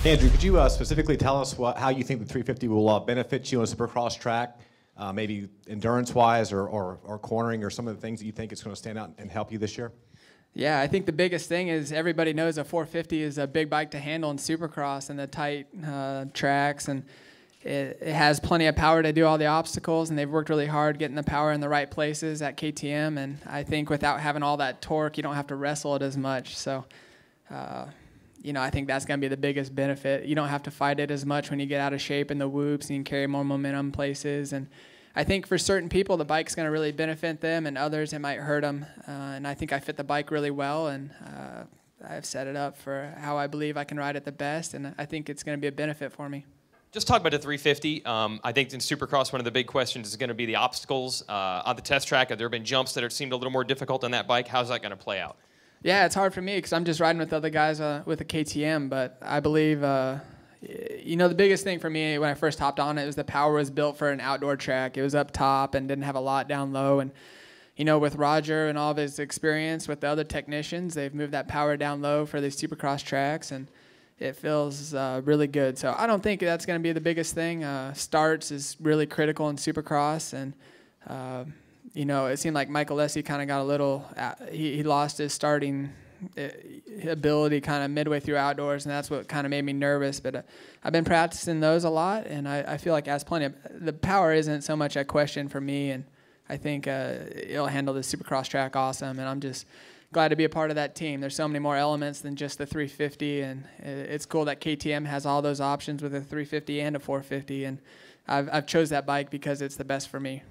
Andrew, could you specifically tell us how you think the 350 will benefit you on a Supercross track, maybe endurance-wise or cornering, or some of the things that you think it's going to stand out and help you this year? Yeah, I think the biggest thing is everybody knows a 450 is a big bike to handle in Supercross and the tight tracks, and it has plenty of power to do all the obstacles, and they've worked really hard getting the power in the right places at KTM, and I think without having all that torque, you don't have to wrestle it as much. So, you know, I think that's going to be the biggest benefit. You don't have to fight it as much when you get out of shape in the whoops, and you can carry more momentum places. And I think for certain people, the bike's going to really benefit them, and others, it might hurt them. And I think I fit the bike really well, and I've set it up for how I believe I can ride it the best, and I think it's going to be a benefit for me. Just talk about the 350. I think in Supercross, one of the big questions is going to be the obstacles on the test track. Have there been jumps that have seemed a little more difficult on that bike? How's that going to play out? Yeah, it's hard for me because I'm just riding with other guys with a KTM, but I believe, you know, the biggest thing for me when I first hopped on it was the power was built for an outdoor track. It was up top and didn't have a lot down low, and you know, with Roger and all of his experience with the other technicians, they've moved that power down low for these Supercross tracks, and it feels really good. So I don't think that's going to be the biggest thing. Starts is really critical in Supercross, and you know, it seemed like Michael Lessie kind of got a little, he lost his starting ability kind of midway through outdoors, and that's what kind of made me nervous. But I've been practicing those a lot, and I feel like it has plenty of, the power isn't so much a question for me, and I think it'll handle the Supercross track awesome, and I'm just glad to be a part of that team. There's so many more elements than just the 350, and it's cool that KTM has all those options with a 350 and a 450, and I've chose that bike because it's the best for me.